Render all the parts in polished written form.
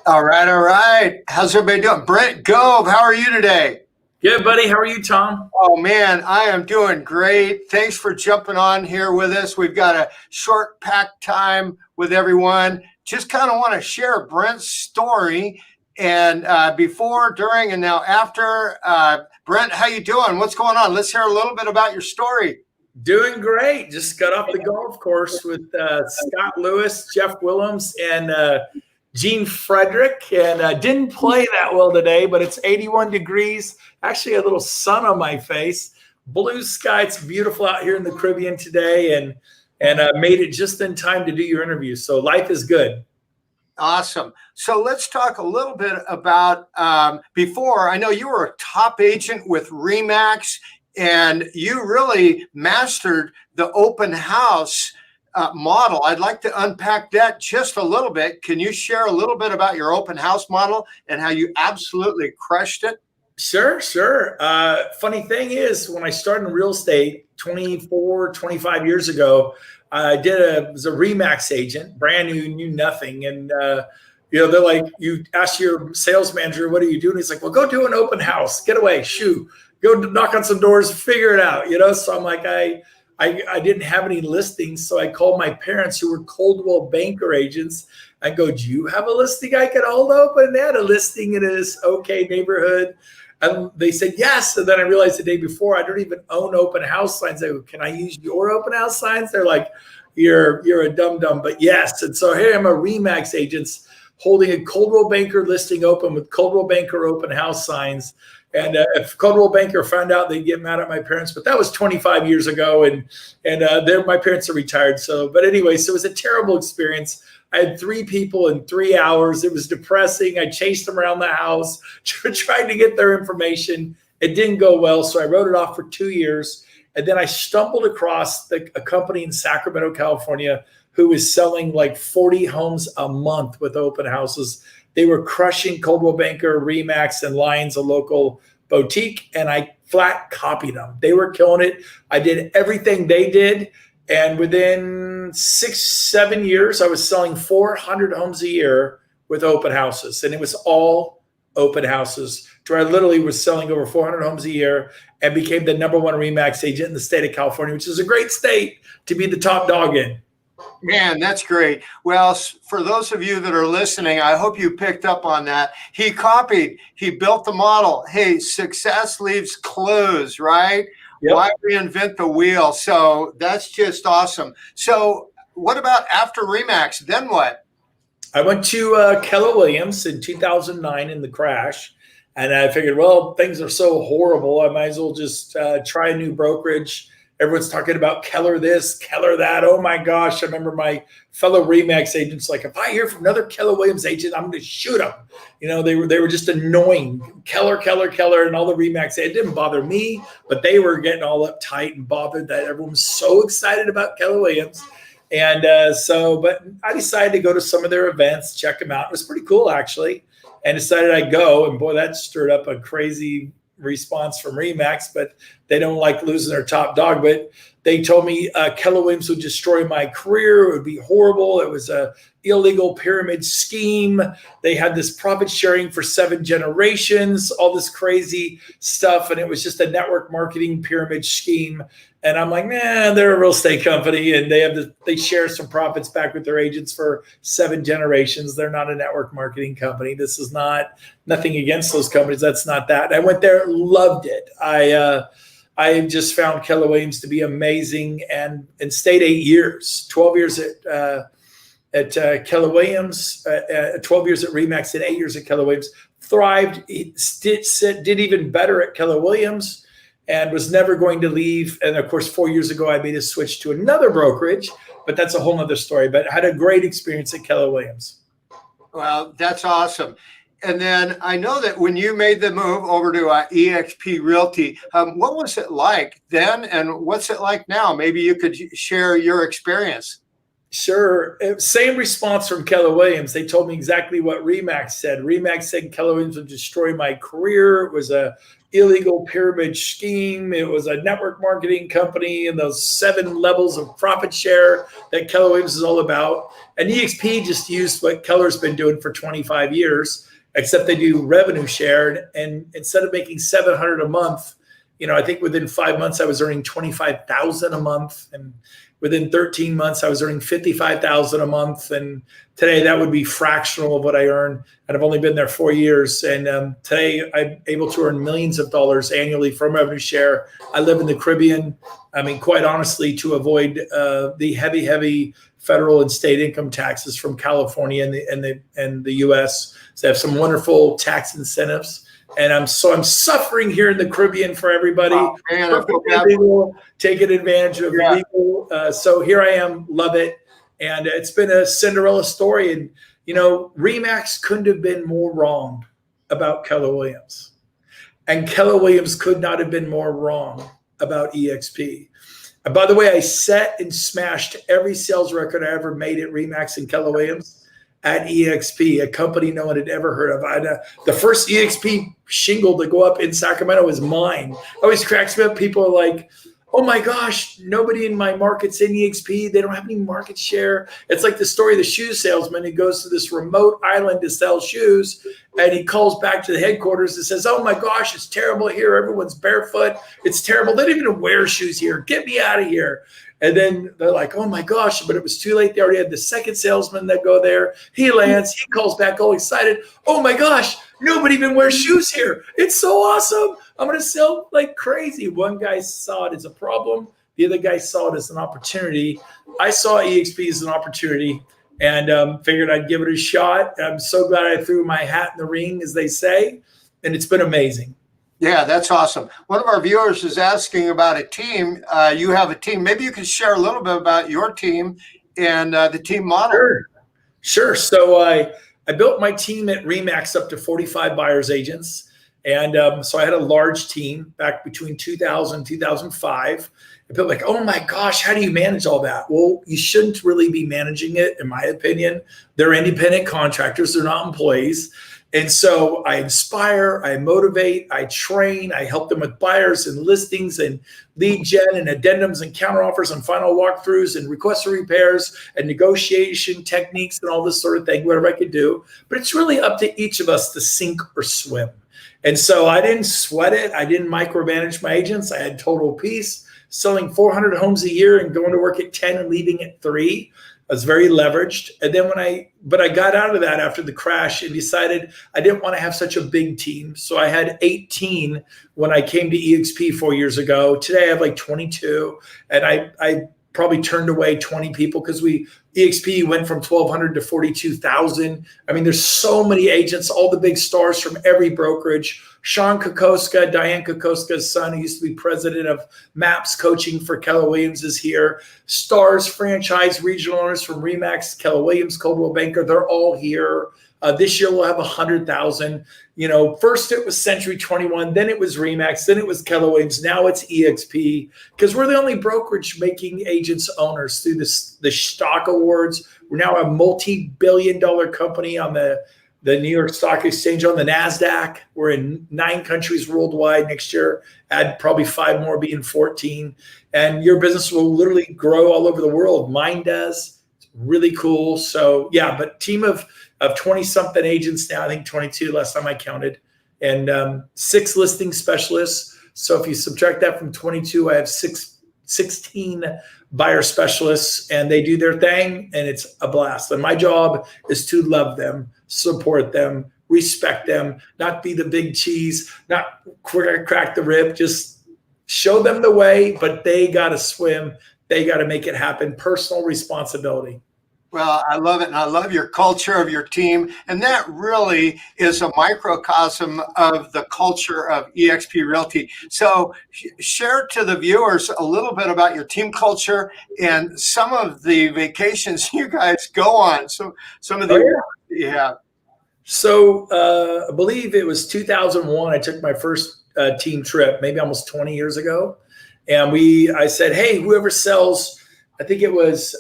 All right, all right. How's everybody doing? Brent, Gove, how are you today? Good, buddy. How are you, Tom? Oh, man, I am doing great. Thanks for jumping on here with us. We've got a short packed time with everyone. Just kind of want to share Brent's story. And before, during, and now after. Brent, how you doing? What's going on? Let's hear a little bit about your story. Doing great. Just got off the golf course with Scott Lewis, Jeff Willems, and Gene Frederick, and didn't play that well today, but it's 81 degrees. Actually, a little sun on my face. Blue sky. It's beautiful out here in the Caribbean today, and made it just in time to do your interview. So life is good. Awesome. So let's talk a little bit about before. I know you were a top agent with RE/MAX, and you really mastered the open house model. I'd like to unpack that just a little bit. Can you share a little bit about your open house model and how you absolutely crushed it? Sure. Funny thing is, when I started in real estate 25 years ago, I was a RE/MAX agent, brand new, knew nothing. And, they're like, you ask your sales manager, what are you doing? He's like, well, go do an open house, get away, shoo, go knock on some doors, figure it out. So I'm like, I didn't have any listings. So I called my parents, who were Coldwell Banker agents. I go, do you have a listing I could hold open? They had a listing in this okay neighborhood. And they said, yes. And then I realized the day before, I don't even own open house signs. I go, can I use your open house signs? They're like, you're a dum-dum, but yes. And so here I'm a RE/MAX agent holding a Coldwell Banker listing open with Coldwell Banker open house signs. And if Coldwell Banker found out, they'd get mad at my parents. But that was 25 years ago, and my parents are retired. So, but anyway, so it was a terrible experience. I had 3 people in 3 hours. It was depressing. I chased them around the house, trying to get their information. It didn't go well, so I wrote it off for 2 years. And then I stumbled across a company in Sacramento, California, who was selling like 40 homes a month with open houses. They were crushing Coldwell Banker, RE/MAX, and Lions, a local boutique, and I flat copied them. They were killing it. I did everything they did, and within 6-7 years, I was selling 400 homes a year with open houses, and it was all open houses, where I literally was selling over 400 homes a year and became the #1 RE/MAX agent in the state of California, which is a great state to be the top dog in. Man, that's great. Well, for those of you that are listening, I hope you picked up on that. He copied, he built the model. Hey, success leaves clues, right? Yep. Why reinvent the wheel? So that's just awesome. So what about after RE/MAX? Then what? I went to Keller Williams in 2009 in the crash. And I figured, well, things are so horrible, I might as well just try a new brokerage. Everyone's talking about Keller this, Keller that. Oh my gosh. I remember my fellow RE/MAX agents like, if I hear from another Keller Williams agent, I'm going to shoot them. They were just annoying. Keller, and all the RE/MAX. It didn't bother me, but they were getting all uptight and bothered that everyone was so excited about Keller Williams. And but I decided to go to some of their events, check them out. It was pretty cool, actually, and decided I'd go. And boy, that stirred up a crazy response from RE/MAX, but they don't like losing their top dog. But they told me Keller Williams would destroy my career. It would be horrible. It was a illegal pyramid scheme. They had this profit sharing for 7 generations, all this crazy stuff. And it was just a network marketing pyramid scheme. And I'm like, man, they're a real estate company, and they share some profits back with their agents for 7 generations. They're not a network marketing company. This is nothing against those companies. That's not that. I went there, loved it. I just found Keller Williams to be amazing, and stayed 8 years, 12 years at Keller Williams, 12 years at RE/MAX, and 8 years at Keller Williams. Thrived, did even better at Keller Williams, and was never going to leave. And of course, 4 years ago, I made a switch to another brokerage, but that's a whole nother story. But I had a great experience at Keller Williams. Well, that's awesome. And then I know that when you made the move over to Exp Realty, what was it like then, and what's it like now? Maybe you could share your experience. Sure. Same response from Keller Williams. They told me exactly what Remax said. Remax said Keller Williams would destroy my career. It was a illegal pyramid scheme. It was a network marketing company and those 7 levels of profit share that Keller Williams is all about. And EXP just used what Keller's been doing for 25 years, except they do revenue share. And instead of making $700 a month, I think within 5 months I was earning $25,000 a month, and within 13 months I was earning $55,000 a month, and today that would be fractional of what I earn. And I've only been there 4 years, and today I'm able to earn millions of dollars annually from revenue share. I live in the Caribbean. I mean, quite honestly, to avoid the heavy federal and state income taxes from California and the U.S. So they have some wonderful tax incentives. And I'm suffering here in the Caribbean for everybody. Oh, man, taking advantage of legal. So here I am, love it. And it's been a Cinderella story. And, Remax couldn't have been more wrong about Keller Williams. And Keller Williams could not have been more wrong about EXP. And by the way, I set and smashed every sales record I ever made at Remax and Keller Williams at EXP, a company no one had ever heard of. The first EXP shingle to go up in Sacramento was mine. Always cracks me up. People are like, oh my gosh, nobody in my market's in EXP. They don't have any market share. It's like the story of the shoe salesman who goes to this remote island to sell shoes, and he calls back to the headquarters and says, oh my gosh, it's terrible here. Everyone's barefoot. It's terrible. They don't even wear shoes here. Get me out of here. And then they're like, oh my gosh, but it was too late. They already had the second salesman that go there. He lands, he calls back all excited. Oh my gosh, nobody even wears shoes here. It's so awesome. I'm going to sell like crazy. One guy saw it as a problem. The other guy saw it as an opportunity. I saw EXP as an opportunity and figured I'd give it a shot. I'm so glad I threw my hat in the ring, as they say, and it's been amazing. Yeah, that's awesome. One of our viewers is asking about a team. You have a team. Maybe you could share a little bit about your team and the team model. Sure. So I built my team at Remax up to 45 buyers agents. And so I had a large team back between 2000 and 2005. And people were like, oh my gosh, how do you manage all that? Well, you shouldn't really be managing it, in my opinion. They're independent contractors. They're not employees. And so I inspire, I motivate, I train, I help them with buyers and listings and lead gen and addendums and counteroffers and final walkthroughs and requests for repairs and negotiation techniques and all this sort of thing, whatever I could do. But it's really up to each of us to sink or swim. And so I didn't sweat it. I didn't micromanage my agents. I had total peace, selling 400 homes a year and going to work at 10 and leaving at 3. I was very leveraged. And then but I got out of that after the crash and decided I didn't want to have such a big team. So I had 18 when I came to EXP 4 years ago. Today I have like 22, and I probably turned away 20 people because EXP went from 1,200 to 42,000. I mean, there's so many agents, all the big stars from every brokerage. Sean Kokoska, Diane Kokoska's son, who used to be president of MAPS coaching for Keller Williams, is here. Stars, franchise, regional owners from Remax, Keller Williams, Coldwell Banker, they're all here. This year we'll have 100,000. First it was Century 21, then it was Remax, then it was Keller Williams, now it's EXP, because we're the only brokerage making agents owners through the stock awards. We're now a multi-billion-dollar company on the New York Stock Exchange, on the NASDAQ. We're in 9 countries worldwide. Next year, add probably 5 more, being 14. And your business will literally grow all over the world. Mine does. It's really cool. So yeah, but team of 20-something agents now, I think 22 last time I counted, and 6 listing specialists. So if you subtract that from 22, I have 16 buyer specialists, and they do their thing, and it's a blast. And my job is to love them, support them, respect them, not be the big cheese, not crack the rib, just show them the way, but they got to swim. They got to make it happen. Personal responsibility. Well, I love it. And I love your culture of your team. And that really is a microcosm of the culture of EXP Realty. So share to the viewers a little bit about your team culture and some of the vacations you guys go on. So some of the you have. So I believe it was 2001. I took my first team trip, maybe almost 20 years ago. And I said, hey, whoever sells, I think it was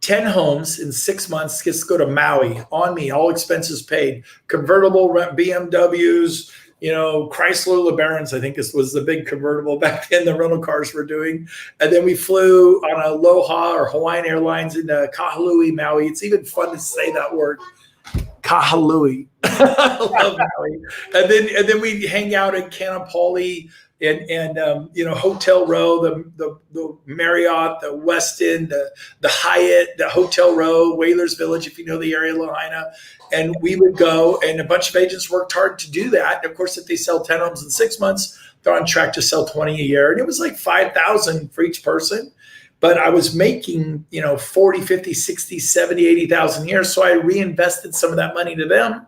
10 homes in 6 months gets to go to Maui on me, all expenses paid, convertible BMWs, Chrysler LeBarons, I think this was the big convertible back then the rental cars were doing. And then we flew on Aloha or Hawaiian Airlines into Kahului, Maui. It's even fun to say that word. Kahului. I love Maui. And then we hang out at Kanapali and Hotel Row, the Marriott, the Westin, the Hyatt, the Hotel Row, Whalers Village, if you know the area, Lahaina. And we would go, and a bunch of agents worked hard to do that. And of course, if they sell 10 homes in 6 months, they're on track to sell 20 a year. And it was like 5,000 for each person. But I was making, 40, 50, 60, 70, 80,000 a year. So I reinvested some of that money to them.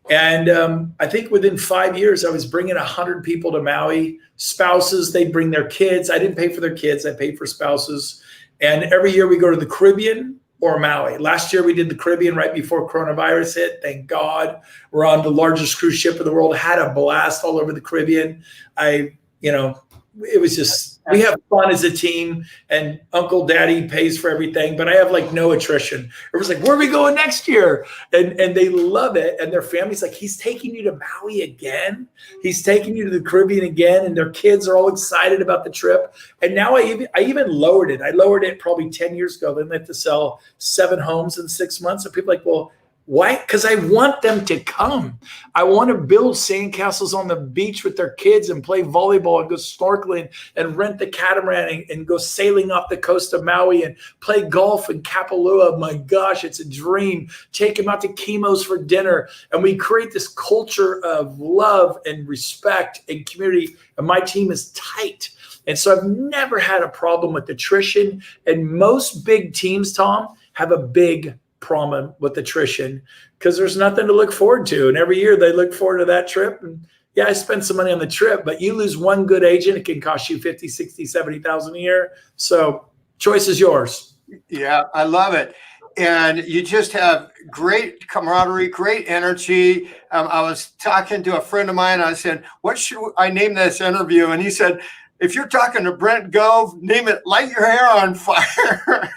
And I think within 5 years, I was bringing 100 people to Maui, spouses. They'd bring their kids. I didn't pay for their kids. I paid for spouses. And every year we go to the Caribbean or Maui. Last year we did the Caribbean right before coronavirus hit. Thank God. We're on the largest cruise ship in the world. Had a blast all over the Caribbean. It was just, we have fun as a team, and Uncle Daddy pays for everything, but I have like no attrition. It was like, where are we going next year? And they love it. And their family's like, he's taking you to Maui again. He's taking you to the Caribbean again. And their kids are all excited about the trip. And now I even lowered it. I lowered it probably 10 years ago. Then they have to sell 7 homes in 6 months. And people are like, well, why? Because I want them to come. I want to build sandcastles on the beach with their kids and play volleyball and go snorkeling and rent the catamaran and go sailing off the coast of Maui and play golf in Kapalua. My gosh, it's a dream. Take them out to Chemo's for dinner. And we create this culture of love and respect and community. And my team is tight. And so I've never had a problem with attrition. And most big teams, Tom, have a big problem with attrition because there's nothing to look forward to. And every year they look forward to that trip. And yeah, I spent some money on the trip, but you lose one good agent, it can cost you 50, 60, 70,000 a year. So choice is yours. Yeah, I love it. And you just have great camaraderie, great energy. I was talking to a friend of mine. I said, what should I name this interview? And he said, if you're talking to Brent Gove, name it Light Your Hair on Fire.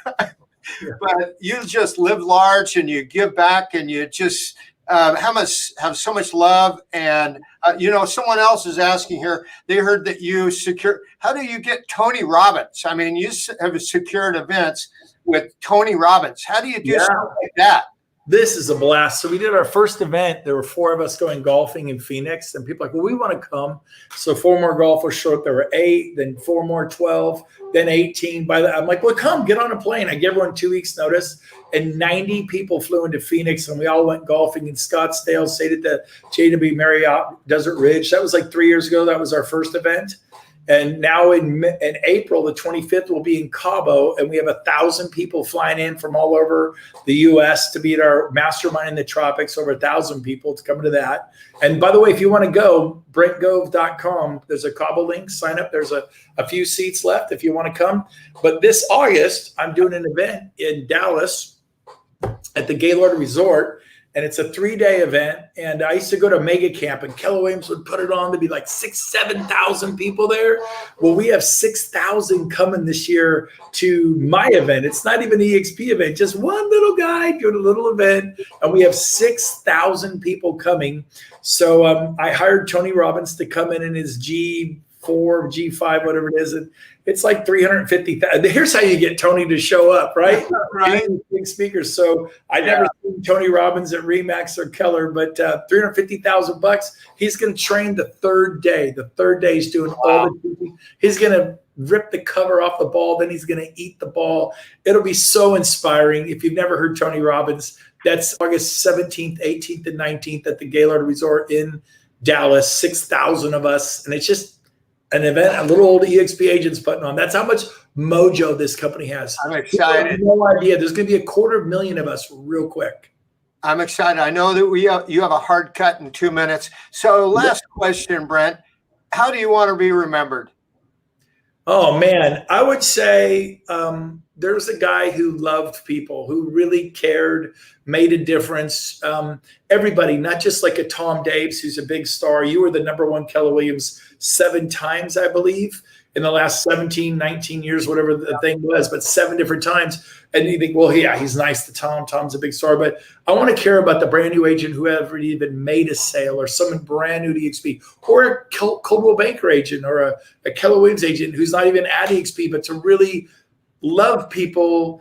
But you just live large and you give back and you just have so much love. And, someone else is asking here, they heard that you how do you get Tony Robbins? I mean, you have secured events with Tony Robbins. How do you do something like that? This is a blast. So we did our first event. There were 4 of us going golfing in Phoenix, and people were like, well, we want to come. So 4 more golfers showed up. There were 8, then 4 more, 12, then 18. I'm like, well, come, get on a plane. I gave everyone 2 weeks notice, and 90 people flew into Phoenix, and we all went golfing in Scottsdale, stayed at the JW Marriott Desert Ridge. That was like 3 years ago. That was our first event. And now in April, the 25th, we'll be in Cabo, and we have 1,000 people flying in from all over the U.S. to be at our mastermind in the tropics, over 1,000 people to come to that. And by the way, if you want to go, BrentGove.com, there's a Cabo link, sign up. There's a few seats left if you want to come. But this August, I'm doing an event in Dallas at the Gaylord Resort. And it's a 3-day event. And I used to go to Mega Camp, and Keller Williams would put it on. There'd be like 7,000 people there. Well, we have 6,000 coming this year to my event. It's not even an EXP event, just one little guy doing a little event. And we have 6,000 people coming. So I hired Tony Robbins to come in his G4, G5, whatever it is. And it's like 350,000. Here's how you get Tony to show up, right? Right. Big speakers. So I never seen Tony Robbins at Remax or Keller, but $350,000. He's going to train the 3rd day. The 3rd day he's doing all the teaching. He's going to rip the cover off the ball. Then he's going to eat the ball. It'll be so inspiring. If you've never heard Tony Robbins, that's August 17th, 18th, and 19th at the Gaylord Resort in Dallas. 6,000 of us. And it's just an event a little old EXP agents putting on. That's how much mojo this company has. I'm excited. No idea. There's going to be 250,000 of us real quick. I'm excited. I know that you have a hard cut in 2 minutes. So last question, Brent, how do you want to be remembered? Oh man, I would say there's a guy who loved people, who really cared, made a difference. Everybody, not just like a Tom Daves, who's a big star. You were the #1 Keller Williams 7 times, I believe, in the last 17, 19 years, whatever the thing was, but 7 different times. And you think, well, yeah, he's nice to Tom. Tom's a big star. But I want to care about the brand new agent who haven't even made a sale, or someone brand new to EXP, or a Coldwell Banker agent, or a Keller Williams agent who's not even at EXP, but to really love people,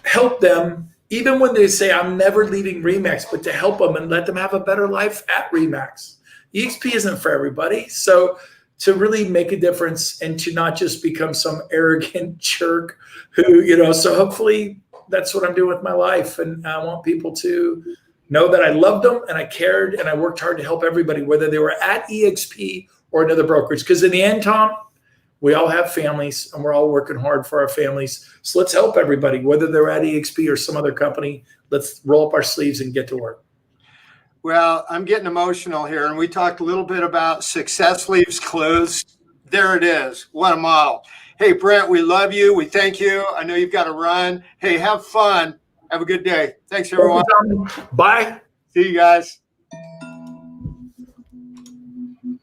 help them, even when they say, I'm never leaving RE/MAX, but to help them and let them have a better life at RE/MAX. EXP isn't for everybody. So to really make a difference and to not just become some arrogant jerk who, so hopefully that's what I'm doing with my life. And I want people to know that I loved them and I cared and I worked hard to help everybody, whether they were at EXP or another brokerage. Because in the end, Tom, we all have families and we're all working hard for our families. So let's help everybody, whether they're at EXP or some other company. Let's roll up our sleeves and get to work. Well, I'm getting emotional here. And we talked a little bit about success leaves clues. There it is. What a model. Hey, Brent, we love you. We thank you. I know you've got to run. Hey, have fun. Have a good day. Thanks, everyone. Bye. See you guys.